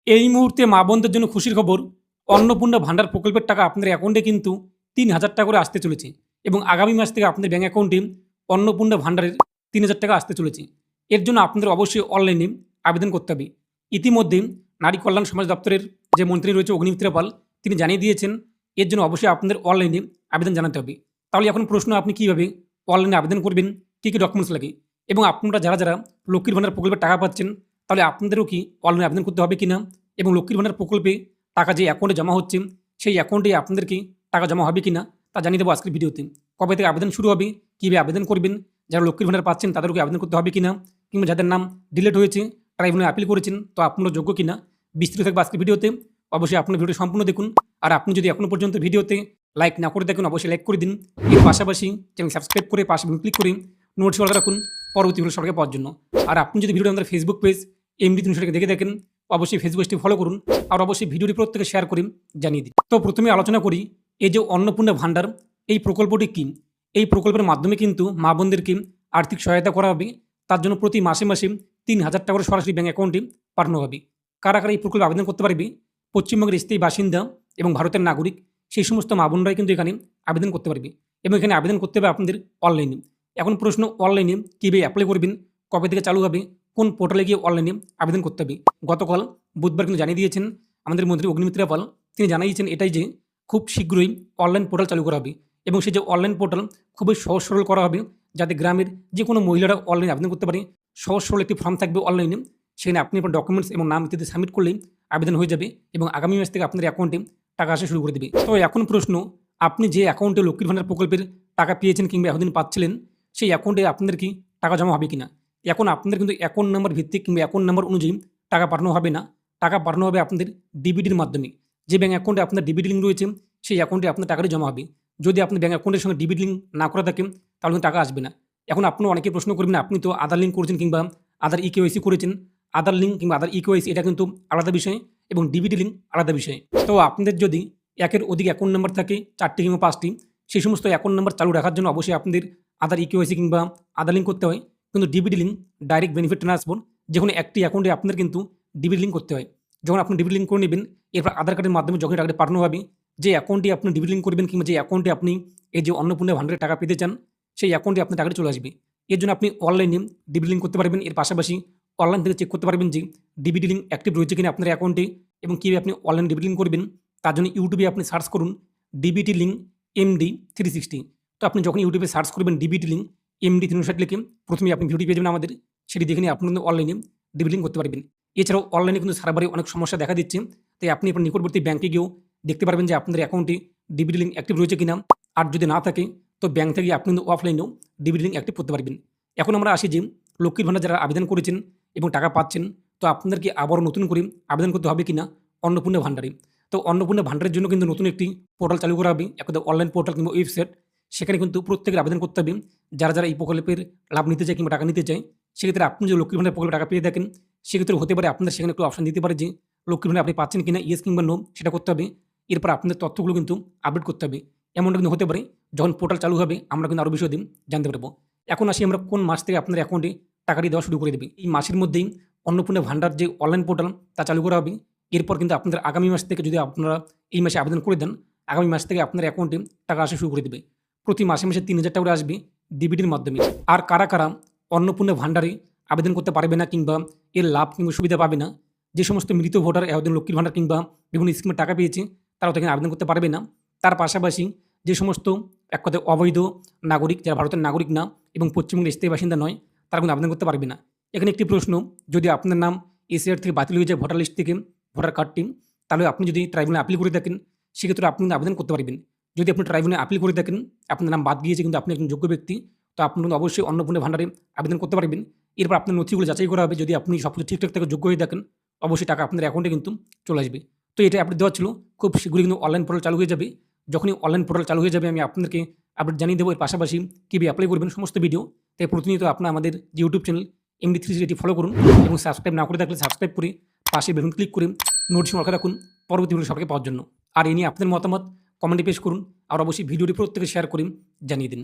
এই মুহূর্তে মা বোনদের জন্য খুশির খবর, অন্নপূর্ণা ভান্ডার প্রকল্পের টাকা আপনাদের অ্যাকাউন্টে কিন্তু ৩,০০০ টাকা করে আসতে চলেছে এবং আগামী মাস থেকে আপনাদের ব্যাঙ্ক অ্যাকাউন্টে অন্নপূর্ণা ভান্ডারের ৩,০০০ টাকা আসতে চলেছে। এর জন্য আপনাদের অবশ্যই অনলাইনে আবেদন করতে হবে। ইতিমধ্যে নারী কল্যাণ সমাজ দপ্তরের যে মন্ত্রী রয়েছে অগ্নিমিত্রা পাল, তিনি জানিয়ে দিয়েছেন এর জন্য অবশ্যই আপনাদের অনলাইনে আবেদন জানাতে হবে। তাহলে এখন প্রশ্ন, আপনি কীভাবে অনলাইনে আবেদন করবেন, কী কী ডকুমেন্টস লাগে, এবং আপনারা যারা যারা লক্ষ্মীর ভান্ডার প্রকল্পের টাকা পাচ্ছেন তাহলে আপনাদেরও কি অনলাইনে আবেদন করতে হবে কিনা, এবং লক্ষ্মীর ভান্ডার প্রকল্পে টাকা যে অ্যাকাউন্টে জমা হচ্ছে সেই অ্যাকাউন্টে আপনাদের কি টাকা জমা হবে কিনা তা জানিয়ে দেবো আজকের ভিডিওতে। কবে থেকে আবেদন শুরু হবে, কীভাবে আবেদন করবেন, যারা লক্ষ্মীর ভান্ডার পাচ্ছেন তাদেরকে আবেদন করতে হবে কিনা, কিংবা যাদের নাম ডিলিট হয়েছে ট্রাইব্যুনালে আপিল করেছেন তো আপনারা যোগ্য কিনা, বিস্তৃত থাকবে আজকের ভিডিওতে। অবশ্যই আপনার ভিডিও সম্পূর্ণ দেখুন। আর আপনি যদি এখনও পর্যন্ত ভিডিওতে লাইক না করে দেখুন অবশ্যই লাইক করে দিন। এর পাশাপাশি চ্যানেল সাবস্ক্রাইব করে পাশে ক্লিক করে নোটিশ অল রাখুন পরবর্তী ভিডিও সরকার পাওয়ার জন্য। আর আপনি যদি ভিডিও আমাদের ফেসবুক পেজ এমডি 360 দেখে দেখেন অবশ্যই ফেসবুক পেজটি ফলো করুন, আর অবশ্যই ভিডিওটি প্রত্যেকে শেয়ার করে জানিয়ে দিন। তো প্রথমে আলোচনা করি এই যে অন্নপূর্ণা ভান্ডার, এই প্রকল্পটি কী। এই প্রকল্পের মাধ্যমে কিন্তু মা বোনদেরকে আর্থিক সহায়তা করা হবে। তার জন্য প্রতি মাসে মাসে ৩,০০০ টাকা করে সরাসরি ব্যাঙ্ক অ্যাকাউন্টে পাঠানো হবে। কারা কারা এই প্রকল্পে আবেদন করতে পারবে, পশ্চিমবঙ্গের স্থায়ী বাসিন্দা এবং ভারতের নাগরিক, সেই সমস্ত মা বোনরাই কিন্তু এখানে আবেদন করতে পারবে এবং এখানে আবেদন করতে হবে আপনাদের অনলাইনে। এখন প্রশ্ন, অনলাইনে কীভাবে অ্যাপ্লাই করবেন, কবে থেকে চালু হবে, কোন পোর্টালে গিয়ে অনলাইনে আবেদন করতে হবে। গতকাল বুধবার কিন্তু জানিয়ে দিয়েছেন আমাদের মন্ত্রী অগ্নিমিত্রা পাল, তিনি জানিয়েছেন এটাই যে খুব শীঘ্রই অনলাইন পোর্টাল চালু করা হবে এবং সেই যে অনলাইন পোর্টাল খুবই সহজ সরল করা হবে, যাতে গ্রামের যে কোনো মহিলারা অনলাইনে আবেদন করতে পারে। সহজ সরল একটি ফর্ম থাকবে অনলাইনে, সেখানে আপনি আপনার ডকুমেন্টস এবং নাম ইত্যাদি সাবমিট করলেই আবেদন হয়ে যাবে এবং আগামী মাস থেকে আপনার অ্যাকাউন্টে টাকা আসা শুরু করে দেবে। তো এখন প্রশ্ন, আপনি যে অ্যাকাউন্টে লক্ষ্মীর ভান্ডার প্রকল্পের টাকা পেয়েছেন কিংবা এতদিন পাচ্ছিলেন সেই অ্যাকাউন্টে আপনাদের কি টাকা জমা হবে কিনা। এখন আপনাদের কিন্তু অ্যাকাউন্ট নাম্বার ভিত্তিক কিংবা অ্যাকাউন্ট নাম্বার অনুযায়ী টাকা পাঠানো হবে না, টাকা পাঠানো হবে আপনাদের ডিবিটির মাধ্যমে। যে ব্যাঙ্ক অ্যাকাউন্টে আপনার ডিবিটি লিঙ্ক রয়েছে সেই অ্যাকাউন্টে আপনার টাকাটি জমা হবে। যদি আপনার ব্যাঙ্ক অ্যাকাউন্টের সঙ্গে ডিবিটি লিঙ্ক না করা থাকে তাহলে কিন্তু টাকা আসবে না। এখন আপনারা অনেকে প্রশ্ন করবেন, আপনি তো আধার লিঙ্ক করেছেন কিংবা আধার ইকেওয়াইসি করেছেন। আধার লিঙ্ক কিংবা আধার ইকেওয়াইসি এটা কিন্তু আলাদা বিষয় এবং ডিবিটি লিঙ্ক আলাদা বিষয়। তো আপনাদের যদি একের অধিক অ্যাকাউন্ট নাম্বার থাকে, 4টি কিংবা 5টি, সেই সমস্ত অ্যাকাউন্ট নাম্বার চালু রাখার জন্য অবশ্যই আপনাদের আধার ইকেওয়াইসি কিংবা আধার লিঙ্ক করতে হয়। কিন্তু DBT link, direct benefit transfer, যে কোনো একটি অ্যাকাউন্টে আপনার কিন্তু ডিবিটি লিঙ্ক করতে হয়। যখন আপনি ডিবিটি লিঙ্ক করে নেবেন, এরপর আধার কার্ডের মাধ্যমে যখন টাকাটা পাঠানো হবে, যে অ্যাকাউন্টে আপনি ডিবিটি লিঙ্ক করবেন কিংবা যে অ্যাকাউন্টে আপনি এই যে অন্নপূর্ণা ভান্ডারের টাকা পেতে চান সেই অ্যাকাউন্টে আপনার টাকাটা চলে আসবে। এর জন্য আপনি অনলাইনে ডিবিটি লিঙ্ক করতে পারবেন। এর পাশাপাশি অনলাইন থেকে চেক করতে পারবেন যে ডিবিটি লিঙ্ক অ্যাক্টিভ রয়েছে কিনা আপনার অ্যাকাউন্টে, এবং কীভাবে আপনি অনলাইন ডিবিটি লিঙ্ক করবেন তার জন্য ইউটিউবে আপনি সার্চ করুন ডিবিটি লিঙ্ক এমডি 360। তো আপনি যখন ইউটিউবে সার্চ করবেন ডিবিটি লিঙ্ক এমডি 360 লিখে প্রথমেই আপনি ভিডিওটি পেয়ে যাবেন আমাদের, সেটি দেখে নিয়ে আপনি কিন্তু অনলাইনে ডিবিটি লিঙ্ক করতে পারবেন। এছাড়াও অনলাইনে কিন্তু সার্ভারে অনেক সমস্যা দেখা দিচ্ছে, তাই আপনি আপনার নিকটবর্তী ব্যাঙ্কে গিয়েও দেখতে পারবেন যে আপনাদের অ্যাকাউন্টে ডিবিটি লিঙ্ক অ্যাক্টিভ রয়েছে কিনা। আর যদি না থাকে তো ব্যাঙ্ক থেকে আপনি কিন্তু অফলাইনেও ডিবিটি লিঙ্ক অ্যাক্টিভ করতে পারবেন। এখন আমরা আসি যে লক্ষ্মীর ভান্ডার যারা আবেদন করেছেন এবং টাকা পাচ্ছেন, তো আপনাদেরকে আবারও নতুন করে আবেদন করতে হবে কিনা অন্নপূর্ণা ভান্ডারে। তো অন্নপূর্ণা ভান্ডারের জন্য কিন্তু নতুন একটি পোর্টাল চালু করা হবে, একটা অনলাইন পোর্টাল কিংবা ওয়েবসাইট। সেখানে কিন্তু প্রত্যেকের আবেদন করতে হবে যারা যারা এই প্রকল্পের লাভ নিতে চায় কিংবা টাকা নিতে চায়। সেক্ষেত্রে আপনি যদি লক্ষ্মীর ভান্ডার প্রকল্পে টাকা পেয়ে থাকেন, সেক্ষেত্রে হতে পারে আপনাদের সেখানে একটু অপশন দিতে পারে যে লক্ষ্মীর ভান্ডার আপনি পাচ্ছেন কিনা, ইয়েস কিংবা নো সেটা করতে হবে। এরপর আপনাদের তথ্যগুলো কিন্তু আপডেট করতে হবে। এমনটা কিন্তু হতে পারে যখন পোর্টাল চালু হবে আমরা কিন্তু আরও বিষয় দিন জানতে পারবো। এখন আসি আমরা কোন মাস থেকে আপনার অ্যাকাউন্টে টাকাটি দেওয়া শুরু করে দেবে। এই মাসের মধ্যেই অন্নপূর্ণা ভান্ডার যে অনলাইন পোর্টাল তা চালু করা হবে। এরপর কিন্তু আপনাদের আগামী মাস থেকে, যদি আপনারা এই মাসে আবেদন করে দেন, আগামী মাস থেকে আপনার অ্যাকাউন্টে টাকা আসা শুরু করে দেবে। প্রতি মাসে মাসে 3,000 টাকা করে আসবে ডিবিটির মাধ্যমে। আর কারা কারা অন্নপূর্ণা ভান্ডারে আবেদন করতে পারবে না কিংবা এর লাভ কিংবা সুবিধা পাবে না, যে সমস্ত মৃত ভোটার এতদিন লক্ষ্মীর ভান্ডার কিংবা বিভিন্ন স্কিমের টাকা পেয়েছে তারাও তো এখানে আবেদন করতে পারবে না। তার পাশাপাশি যে সমস্ত এক কথায় অবৈধ নাগরিক, যারা ভারতের নাগরিক না এবং পশ্চিমবঙ্গের স্থায়ী বাসিন্দা নয়, তারা কিন্তু আবেদন করতে পারবে না। এখানে একটি প্রশ্ন, যদি আপনার নাম এসিআর থেকে বাতিল হয়ে যায় ভোটার লিস্ট থেকে, ভোটার কার্ডটি, তাহলে আপনি যদি ট্রাইব্যুনালে আপিল করে থাকেন সেক্ষেত্রে আপনি কিন্তু আবেদন করতে পারবেন। যদি আপনি ট্রাইব্যুনালে আপিল করে থাকেন, আপনার নাম বাদ গিয়েছে কিন্তু আপনি একজন যোগ্য ব্যক্তি, তো আপনি কিন্তু অবশ্যই অন্নপূর্ণা ভান্ডারে আবেদন করতে পারবেন। এরপর আপনার নথিগুলো যাচাই করা হবে, যদি আপনি সব কিছু ঠিকঠাক থেকে যোগ্য হয়ে থাকেন অবশ্যই টাকা আপনার অ্যাকাউন্টে কিন্তু চলে আসবে। তো এটা আপডেট দেওয়া ছিল, খুব শীঘ্রই কিন্তু অনলাইন পোর্টাল চালু হয়ে যাবে। যখনই অনলাইন পোর্টাল চালু হয়ে যাবে আমি আপনাদেরকে আপডেট জানিয়ে দেবো। এর পাশাপাশি কীভাবে অ্যাপ্লাই করবেন সমস্ত ভিডিও, তাই প্রতিনিয়ত আপনার আমাদের যে ইউটিউব চ্যানেল এমডি 360 ফলো করুন এবং সাবস্ক্রাইব না করে থাকলে সাবস্ক্রাইব করে পাশে বেলুন ক্লিক করে নোটিফিকেশন অন রাখুন পরবর্তী ভিডিও সবাইকে পাওয়ার জন্য। আর এ নিয়ে আপনাদের মতামত কমেন্টে পেশ করুন, আর অবশ্যই ভিডিওটি প্রত্যেকে শেয়ার করে জানিয়ে দিন।